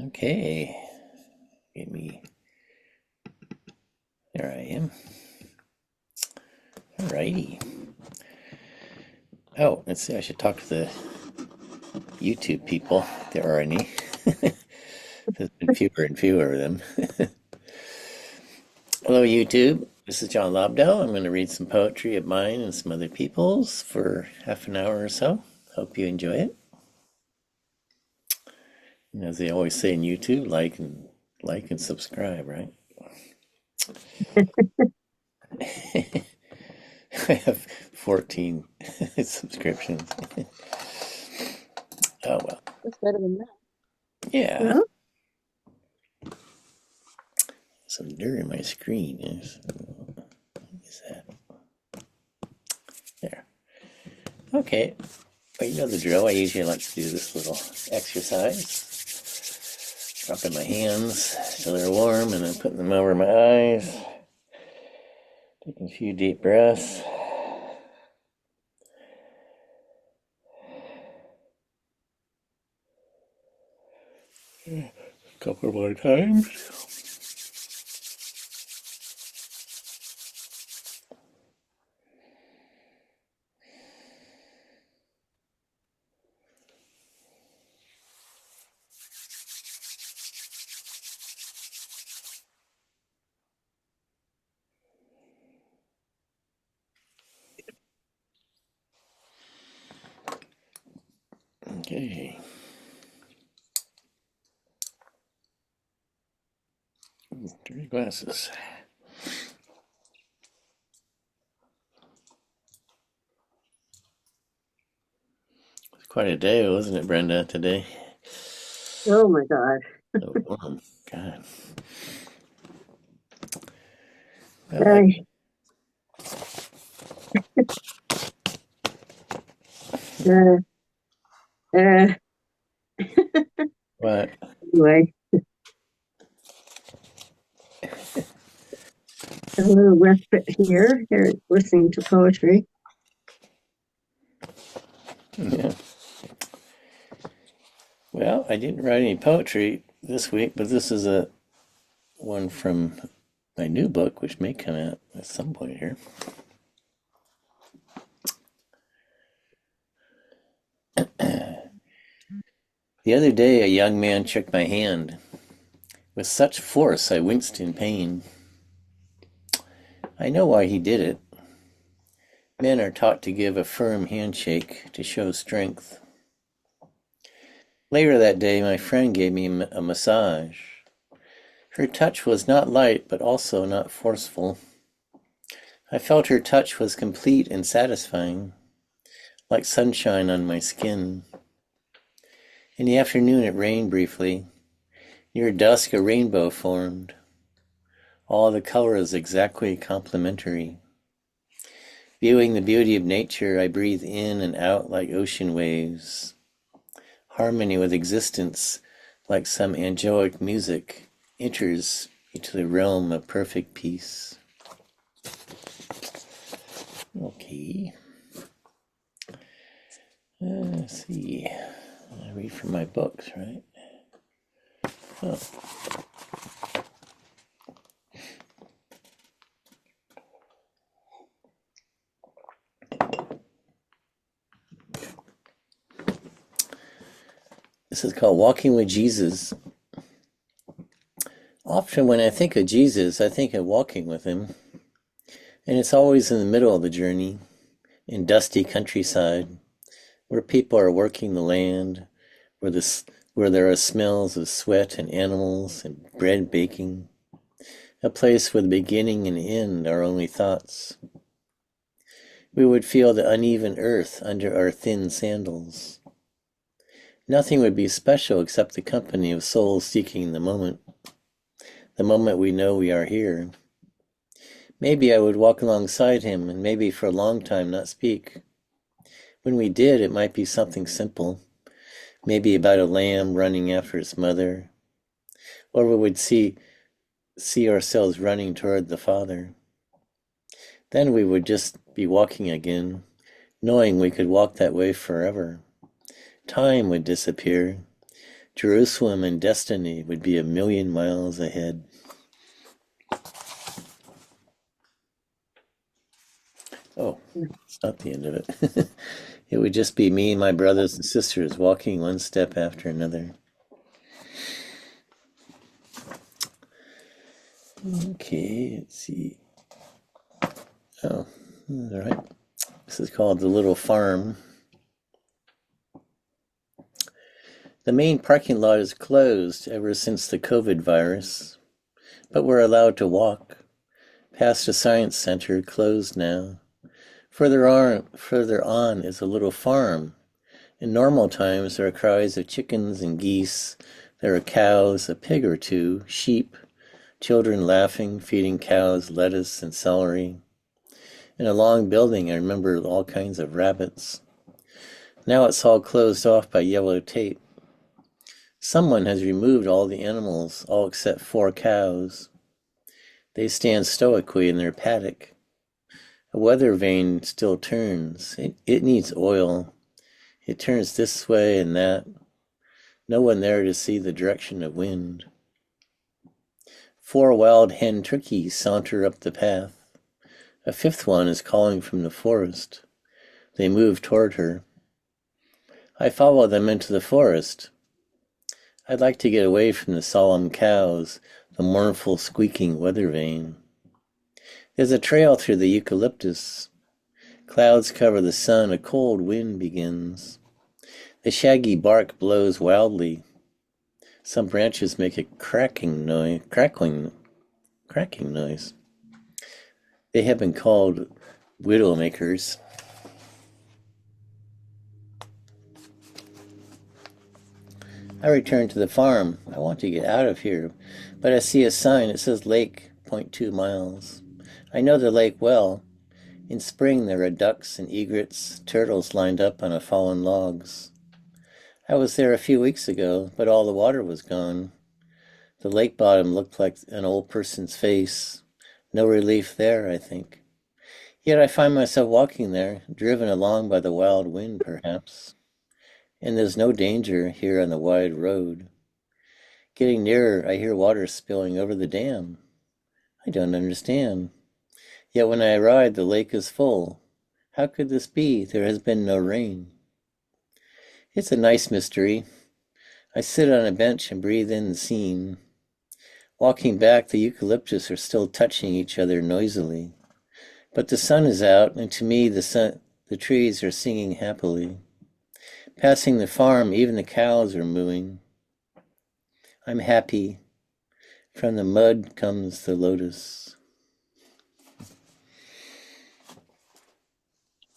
Okay, get me. There I am. Alrighty. Oh, let's see. I should talk to the YouTube people, if there are any. There's been fewer and fewer of them. Hello, YouTube. This is John Lobdell. I'm going to read some poetry of mine and some other people's for half an hour or so. Hope you enjoy it. And as they always say in YouTube, like and subscribe, right? I have 14 subscriptions. Oh well. That's better than that. Yeah. Huh? Some dirt in my screen. What is that? There. Okay. Well, you know the drill. I usually like to do this little exercise. Dropping my hands till they're warm and then putting them over my eyes. Taking a few deep breaths. A couple more times. Okay. Dirty glasses. It's quite a day, wasn't it, Brenda, today? Oh my God. So warm. God. Well, Hey, uh, uh, what? anyway, a little respite here, listening to poetry. Yeah. Well, I didn't write any poetry this week, but this is a one from my new book, which may come out at some point here. The other day, a young man shook my hand. With such force, I winced in pain. I know why he did it. Men are taught to give a firm handshake to show strength. Later that day, my friend gave me a massage. Her touch was not light, but also not forceful. I felt her touch was complete and satisfying, like sunshine on my skin. In the afternoon, it rained briefly. Near dusk, a rainbow formed. All the colors exactly complementary. Viewing the beauty of nature, I breathe in and out like ocean waves. Harmony with existence, like some angelic music, enters into the realm of perfect peace. Okay. Let's see. I read from my books, right? Oh. This is called Walking with Jesus. Often when I think of Jesus, I think of walking with him. And it's always in the middle of the journey, in dusty countryside, where people are working the land, where there are smells of sweat and animals and bread baking, a place where the beginning and end are only thoughts. We would feel the uneven earth under our thin sandals. Nothing would be special except the company of souls seeking the moment we know we are here. Maybe I would walk alongside him and maybe for a long time not speak. When we did, it might be something simple, maybe about a lamb running after its mother, or we would see ourselves running toward the Father. Then we would just be walking again, knowing we could walk that way forever. Time would disappear. Jerusalem and destiny would be a million miles ahead. Oh, it's not the end of it. It would just be me and my brothers and sisters walking one step after another. Okay, let's see. Oh, all right. This is called The Little Farm. The main parking lot is closed ever since the COVID virus, but we're allowed to walk. Past a science center, closed now. Further on is a little farm. In normal times, there are cries of chickens and geese. There are cows, a pig or two, sheep, children laughing, feeding cows lettuce and celery. In a long building, I remember all kinds of rabbits. Now it's all closed off by yellow tape. Someone has removed all the animals, all except 4 cows. They stand stoically in their paddock. A weather vane still turns. It needs oil. It turns this way and that. No one there to see the direction of wind. 4 wild hen turkeys saunter up the path. A 5th one is calling from the forest. They move toward her. I follow them into the forest. I'd like to get away from the solemn cows, the mournful squeaking weather vane. There's a trail through the eucalyptus. Clouds cover the sun, a cold wind begins. The shaggy bark blows wildly. Some branches make a crackling noise. They have been called widowmakers. I return to the farm. I want to get out of here, but I see a sign. It says Lake, 0.2 miles. I know the lake well. In spring there are ducks and egrets, turtles lined up on fallen logs. I was there a few weeks ago, but all the water was gone. The lake bottom looked like an old person's face. No relief there, I think. Yet I find myself walking there, driven along by the wild wind, perhaps. And there's no danger here on the wide road. Getting nearer, I hear water spilling over the dam. I don't understand. Yet when I arrive, the lake is full. How could this be? There has been no rain. It's a nice mystery. I sit on a bench and breathe in the scene. Walking back, the eucalyptus are still touching each other noisily. But the sun is out, and to me the trees are singing happily. Passing the farm, even the cows are mooing. I'm happy. From the mud comes the lotus.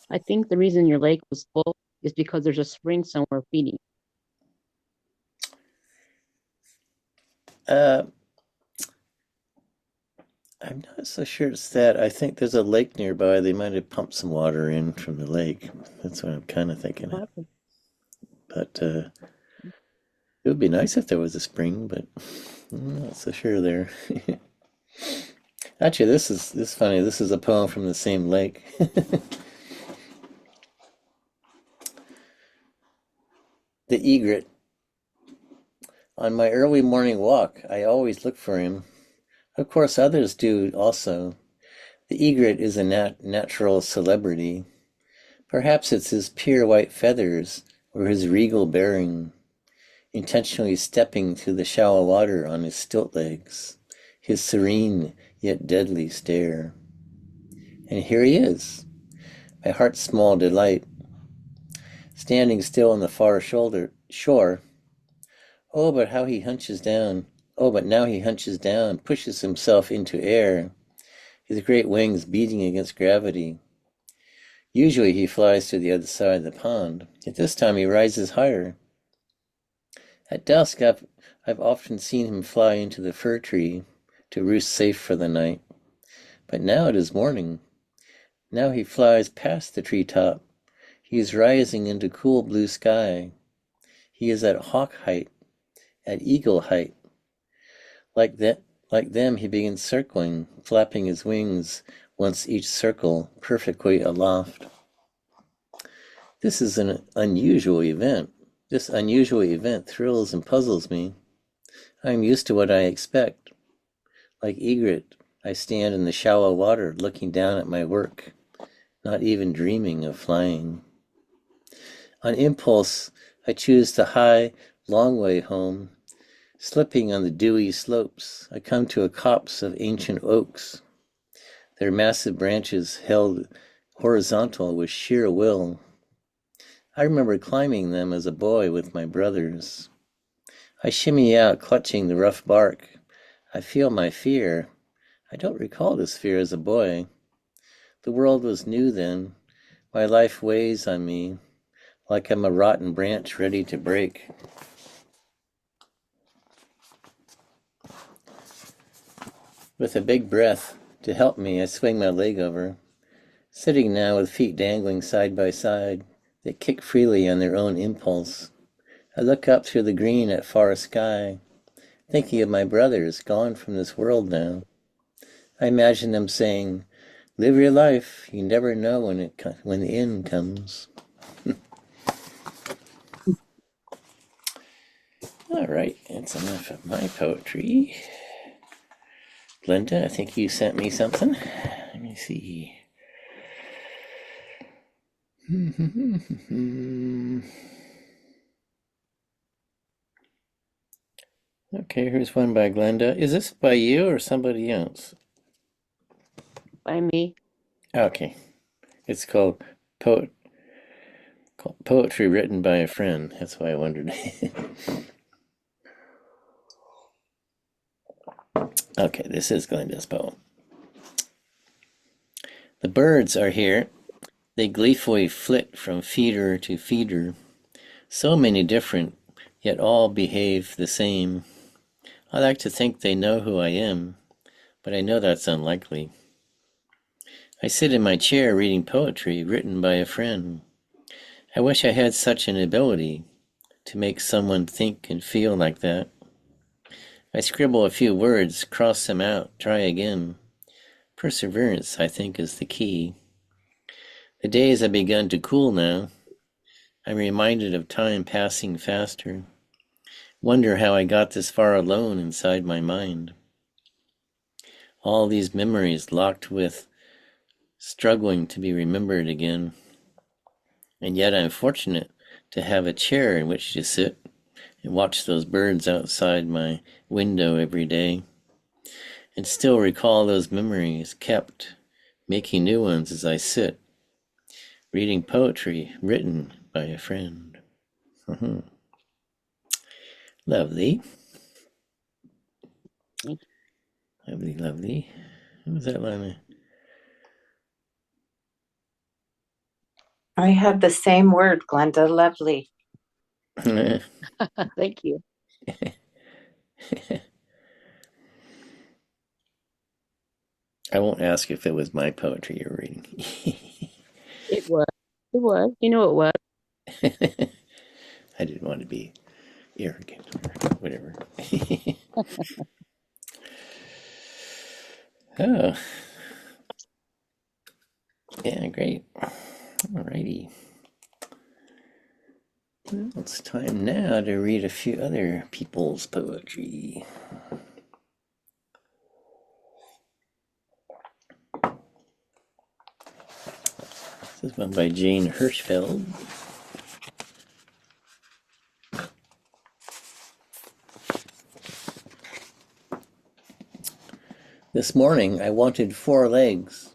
I think the reason your lake was full is because there's a spring somewhere feeding. I'm not so sure it's that. I think there's a lake nearby. They might have pumped some water in from the lake. That's what I'm kind of thinking of. But it would be nice if there was a spring, but I'm not so sure there. Actually, this is funny. This is a poem from the same lake. The egret. On my early morning walk, I always look for him. Of course, others do also. The egret is a natural celebrity. Perhaps it's his pure white feathers or his regal bearing, intentionally stepping through the shallow water on his stilt legs, his serene yet deadly stare. And here he is, my heart's small delight, standing still on the far shore. Oh, but how he hunches down. Oh, but now he hunches down, pushes himself into air, his great wings beating against gravity. Usually he flies to the other side of the pond. At this time he rises higher. At dusk I've often seen him fly into the fir tree to roost safe for the night. But now it is morning. Now he flies past the treetop. He is rising into cool blue sky. He is at hawk height, at eagle height. Like them he begins circling, flapping his wings, once each circle perfectly aloft. This is an unusual event. This unusual event thrills and puzzles me. I am used to what I expect. Like egret, I stand in the shallow water looking down at my work, not even dreaming of flying. On impulse, I choose the high, long way home. Slipping on the dewy slopes, I come to a copse of ancient oaks, their massive branches held horizontal with sheer will. I remember climbing them as a boy with my brothers. I shimmy out, clutching the rough bark. I feel my fear. I don't recall this fear as a boy. The world was new then. My life weighs on me like I'm a rotten branch ready to break. With a big breath to help me, I swing my leg over, sitting now with feet dangling side by side. They kick freely on their own impulse. I look up through the green at far sky, thinking of my brothers gone from this world now. I imagine them saying, "Live your life. You never know when the end comes." All right, that's enough of my poetry. Glenda, I think you sent me something. Let me see. Okay, here's one by Glenda. Is this by you or somebody else? By me. Okay. It's called Poetry Written by a Friend. That's why I wondered. Okay, this is Glenda's poem. The birds are here. They gleefully flit from feeder to feeder. So many different, yet all behave the same. I like to think they know who I am, but I know that's unlikely. I sit in my chair reading poetry written by a friend. I wish I had such an ability to make someone think and feel like that. I scribble a few words, cross them out, try again. Perseverance, I think, is the key. The days have begun to cool now. I'm reminded of time passing faster. Wonder how I got this far alone inside my mind. All these memories locked with, struggling to be remembered again. And yet I'm fortunate to have a chair in which to sit and watch those birds outside my window every day, and still recall those memories kept, making new ones as I sit, reading poetry written by a friend. Lovely. Lovely, lovely. What was that, Lana? I had the same word, Glenda. Lovely. Thank you. I won't ask if it was my poetry you're reading. It was. It was. You know it was. I didn't want to be arrogant or whatever. Oh, yeah, great. Alrighty. Well, it's time now to read a few other people's poetry. This is one by Jane Hirschfeld. This morning I wanted 4 legs.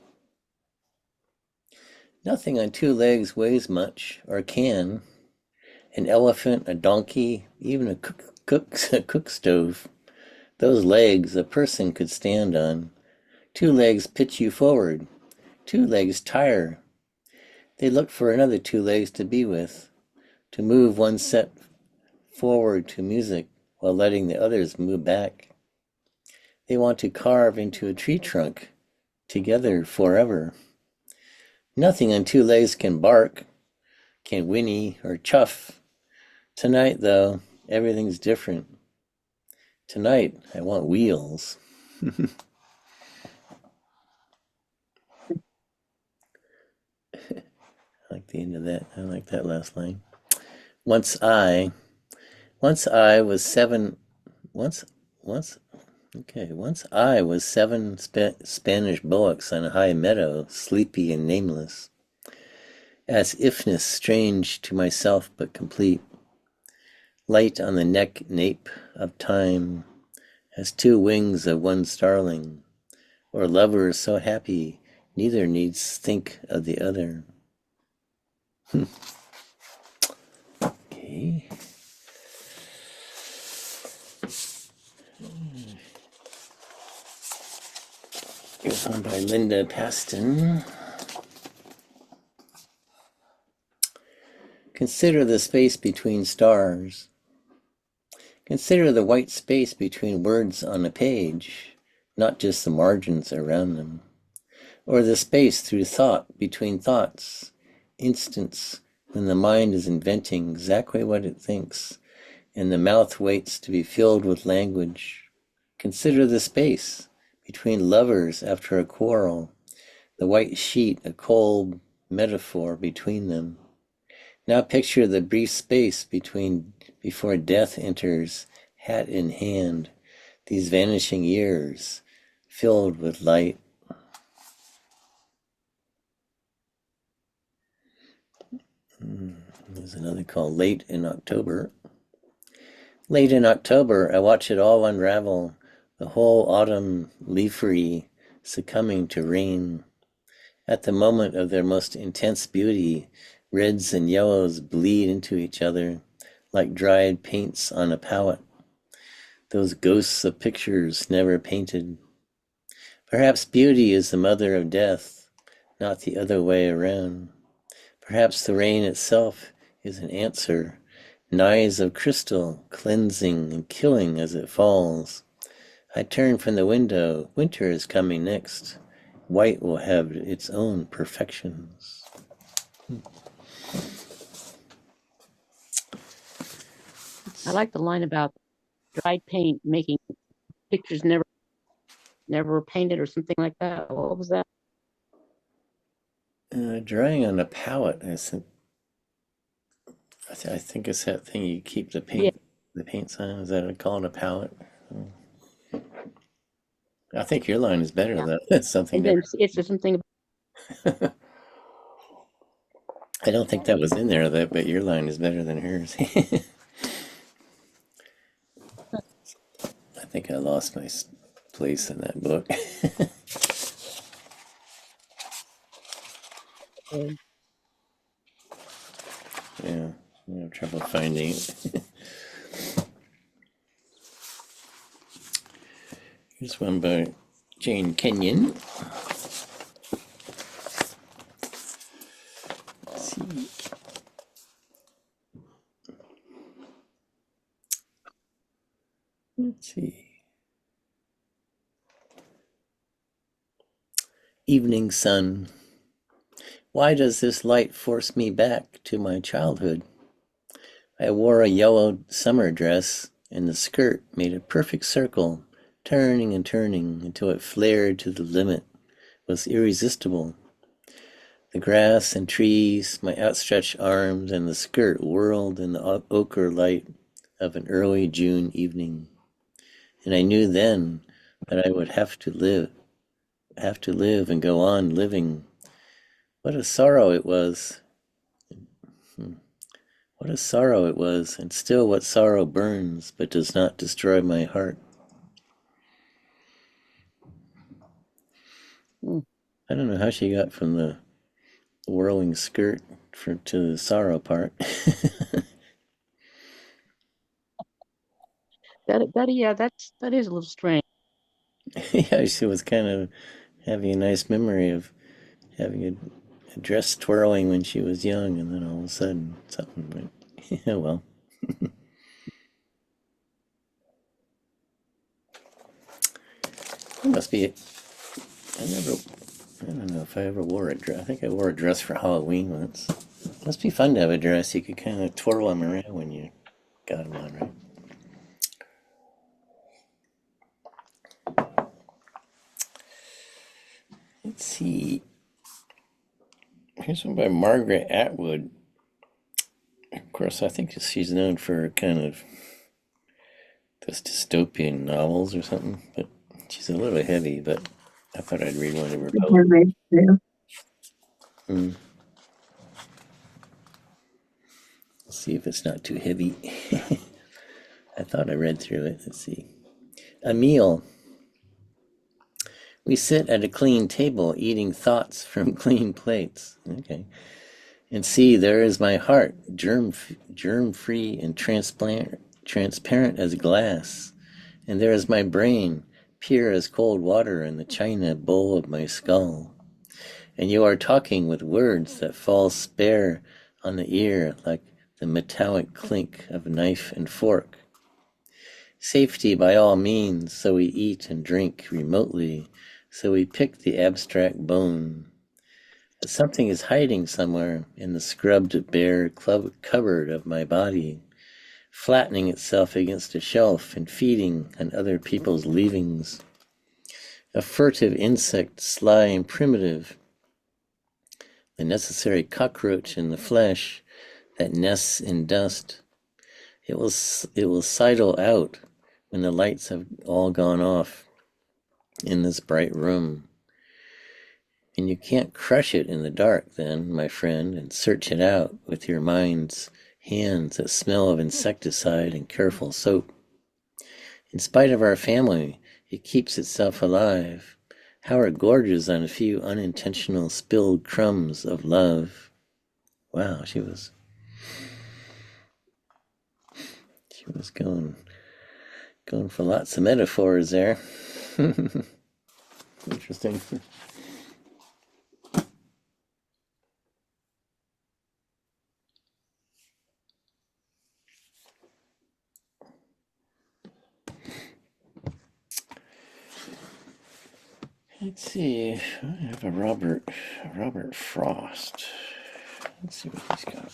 Nothing on 2 legs weighs much, or can. An elephant, a donkey, even a cook stove. Those legs a person could stand on. 2 legs pitch you forward. 2 legs tire. They look for another 2 legs to be with, to move one set forward to music while letting the others move back. They want to carve into a tree trunk, together forever. Nothing on 2 legs can bark, can whinny or chuff. Tonight, though, everything's different. Tonight, I want wheels. I like the end of that. I like that last line. Once I, once I was seven, once, once, okay, once I was seven Spanish bullocks on a high meadow, sleepy and nameless, as ifness strange to myself but complete, light on the neck nape of time, as two wings of one starling, or lovers so happy neither needs think of the other. Okay. Here's one by Linda Paston. Consider the space between stars. Consider the white space between words on a page, not just the margins around them, or the space through thought between thoughts, instants when the mind is inventing exactly what it thinks, and the mouth waits to be filled with language. Consider the space between lovers after a quarrel, the white sheet a cold metaphor between them. Now picture the brief space before death enters, hat in hand, these vanishing years filled with light. There's another called Late in October. Late in October, I watch it all unravel, the whole autumn leafery succumbing to rain. At the moment of their most intense beauty, reds and yellows bleed into each other like dried paints on a palette. Those ghosts of pictures never painted. Perhaps beauty is the mother of death, not the other way around. Perhaps the rain itself is an answer, knives of crystal, cleansing and killing as it falls. I turn from the window. Winter is coming next. White will have its own perfections. I like the line about dried paint making pictures never painted or something like that. What was that? Drying on a palette, I think it's that thing you keep the Yeah. paints on. Is that called a palette? I think your line is better though. That's something And then different. it's just something I don't think that was in there, but your line is better than hers. I think I lost my place in that book. Yeah, I have trouble finding it. Here's one by Jane Kenyon. Let's see. Let's see. Evening sun. Why does this light force me back to my childhood? I wore a yellow summer dress, and the skirt made a perfect circle, turning and turning until it flared to the limit, was irresistible. The grass and trees, my outstretched arms, and the skirt whirled in the ochre light of an early June evening. And I knew then that I would have to live and go on living. What a sorrow it was. What a sorrow it was, and still what sorrow burns, but does not destroy my heart. I don't know how she got from the whirling skirt to the sorrow part. that is a little strange. Yeah, she was kind of having a nice memory of having a dress twirling when she was young, and then all of a sudden something went, yeah, well. It must be, I don't know if I ever wore a dress. I think I wore a dress for Halloween once. It must be fun to have a dress. You could kind of twirl them around when you got them on, right? Let's see. Here's one by Margaret Atwood. Of course, course, I think she's known for kind of those dystopian novels or something, but she's a little heavy, but I thought I'd read one of her poems. Let's see if it's not too heavy. I thought I read through it. Let's see. A meal. We sit at a clean table eating thoughts from clean plates. Okay. And see, there is my heart, germ-free and transparent as glass. And there is my brain, pure as cold water in the china bowl of my skull. And you are talking with words that fall spare on the ear like the metallic clink of knife and fork. Safety by all means, so we eat and drink remotely, so we pick the abstract bone. But something is hiding somewhere in the scrubbed bare cupboard of my body, flattening itself against a shelf and feeding on other people's leavings. A furtive insect, sly and primitive, the necessary cockroach in the flesh that nests in dust. It will sidle out when the lights have all gone off in this bright room. And you can't crush it in the dark then, my friend, and search it out with your mind's hands that smell of insecticide and careful soap. In spite of our family, it keeps itself alive. How it gorges on a few unintentional spilled crumbs of love. Wow, she was going for lots of metaphors there. Interesting. Let's see. I have a Robert Frost. Let's see what he's got.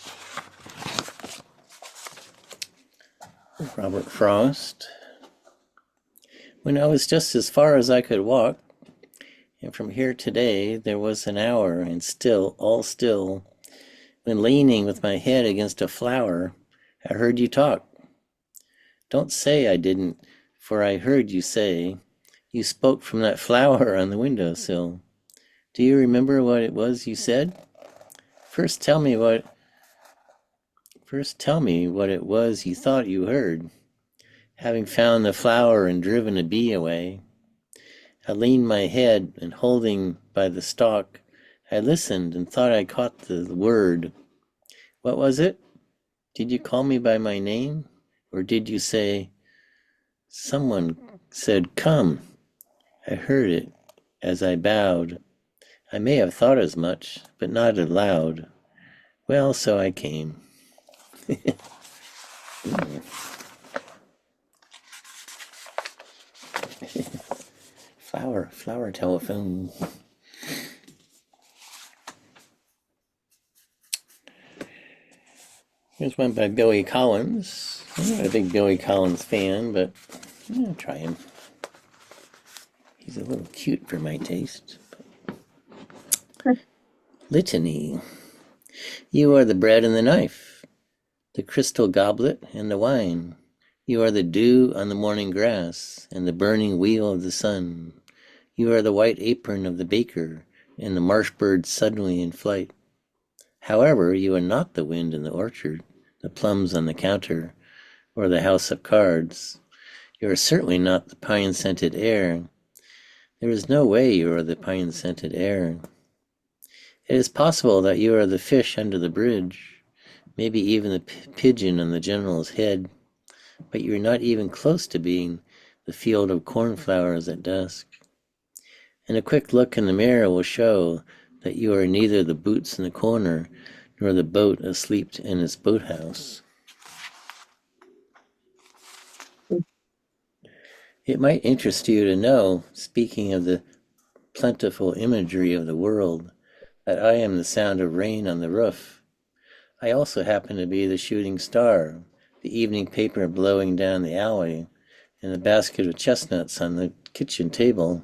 Robert Frost. When I was just as far as I could walk, and from here today there was an hour, and still, all still, when leaning with my head against a flower, I heard you talk. Don't say I didn't, for I heard you say, you spoke from that flower on the windowsill. Do you remember what it was you said? First tell me what it was you thought you heard. Having found the flower and driven a bee away, I leaned my head, and holding by the stalk, I listened and thought I caught the word. What was it? Did you call me by my name? Or did you say, someone said, come? I heard it as I bowed. I may have thought as much, but not aloud. Well, so I came. Flower telephone. Here's one by Billy Collins. I'm not a big Billy Collins fan, but I'll try him. He's a little cute for my taste. Litany. You are the bread and the knife, the crystal goblet and the wine. You are the dew on the morning grass and the burning wheel of the sun. You are the white apron of the baker and the marsh bird suddenly in flight. However, you are not the wind in the orchard, the plums on the counter, or the house of cards. You are certainly not the pine-scented air. There is no way you are the pine-scented air. It is possible that you are the fish under the bridge, maybe even the pigeon on the general's head, but you are not even close to being the field of cornflowers at dusk. And a quick look in the mirror will show that you are neither the boots in the corner nor the boat asleep in its boathouse. It might interest you to know, speaking of the plentiful imagery of the world, that I am the sound of rain on the roof. I also happen to be the shooting star, the evening paper blowing down the alley, and the basket of chestnuts on the kitchen table.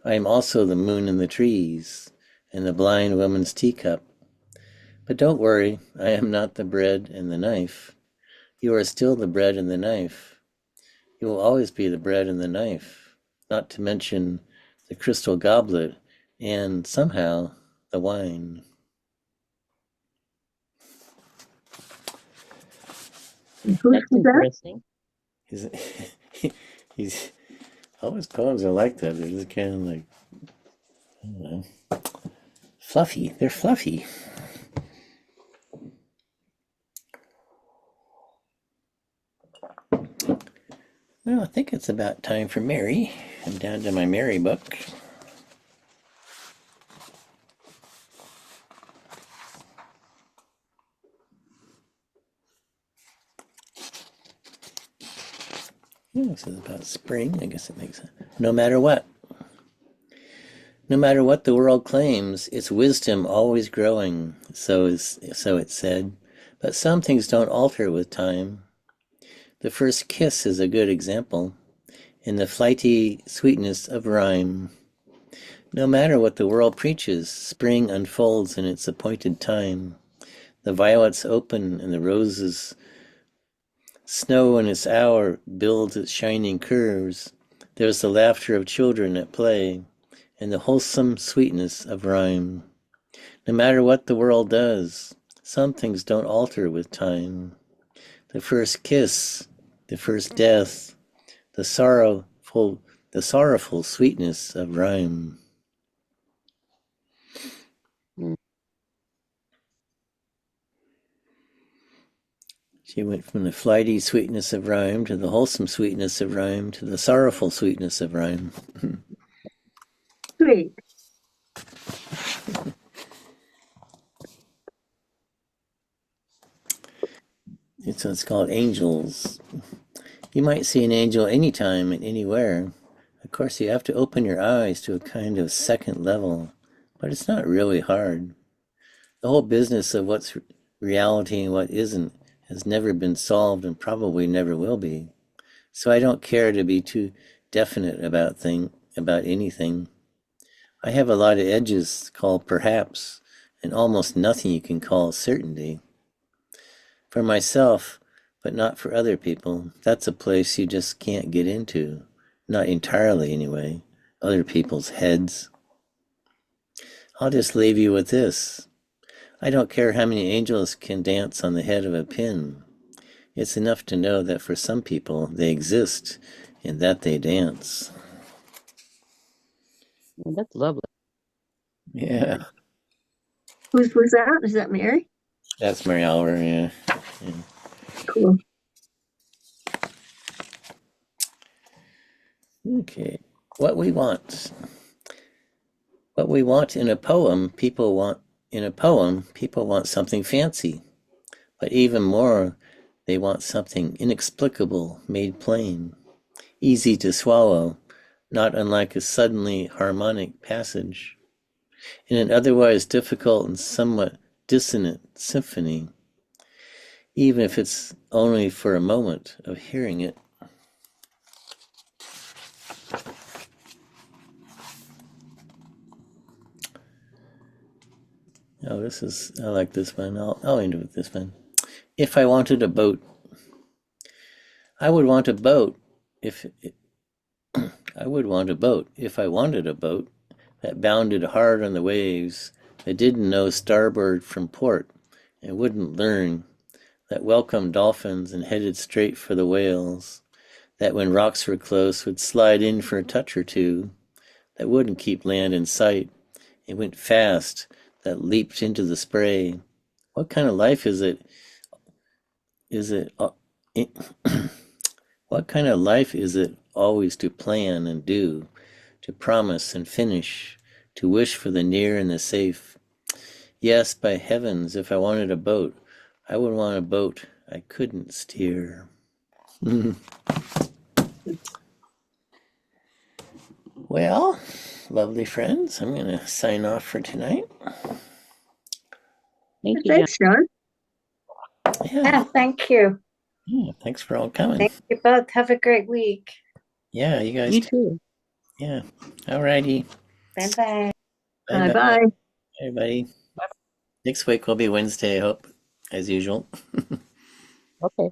I am also the moon in the trees, and the blind woman's teacup. But don't worry, I am not the bread and the knife. You are still the bread and the knife. You will always be the bread and the knife, not to mention the crystal goblet and somehow the wine. Who's That's that? interesting. He's, he's all his poems are like that. They're just kind of like, I don't know, fluffy. They're fluffy. Well, I think it's about time for Mary. I'm down to my Mary book. Yeah, this is about spring. I guess it makes sense. No matter what. No matter what the world claims, its wisdom always growing, so it said. But some things don't alter with time. The first kiss is a good example, in the flighty sweetness of rhyme. No matter what the world preaches, spring unfolds in its appointed time. The violets open and the roses snow in its hour builds its shining curves. There's the laughter of children at play, and the wholesome sweetness of rhyme. No matter what the world does, some things don't alter with time. The first kiss, the first death, the sorrowful sweetness of rhyme. Mm. She went from the flighty sweetness of rhyme to the wholesome sweetness of rhyme to the sorrowful sweetness of rhyme. Sweet. It's called angels. You might see an angel anytime and anywhere. Of course, you have to open your eyes to a kind of second level, but it's not really hard. The whole business of what's reality and what isn't has never been solved and probably never will be. So I don't care to be too definite about anything. I have a lot of edges called perhaps, and almost nothing you can call certainty. For myself, but not for other people, that's a place you just can't get into. Not entirely, anyway. Other people's heads. I'll just leave you with this. I don't care how many angels can dance on the head of a pin. It's enough to know that for some people they exist and that they dance. Well, that's lovely. Yeah, Whose was that? Is that Mary? that's Mary Oliver, yeah. Cool. Okay, what we want. What we want in a poem, people want something fancy. But even more, they want something inexplicable made plain, easy to swallow, not unlike a suddenly harmonic passage, in an otherwise difficult and somewhat dissonant symphony, even if it's only for a moment of hearing it. Oh, I like this one. I'll end with this one. If I wanted a boat, I would want a boat if I would want a boat if I wanted a boat that bounded hard on the waves, that didn't know starboard from port and wouldn't learn, that welcomed dolphins and headed straight for the whales, that when rocks were close would slide in for a touch or two, that wouldn't keep land in sight and went fast, that leaped into the spray. What kind of life is it? What kind of life is it always to plan and do, to promise and finish, to wish for the near and the safe? Yes, by heavens, if I wanted a boat, I would want a boat I couldn't steer. Well, lovely friends, I'm going to sign off for tonight. Thank you, John. Thanks, John. Yeah, thank you. Yeah, thanks for all coming. Thank you both. Have a great week. Yeah, you guys You too. too. Yeah. All righty. Bye bye. Bye-bye. Everybody. Next week will be Wednesday, I hope, as usual. Okay.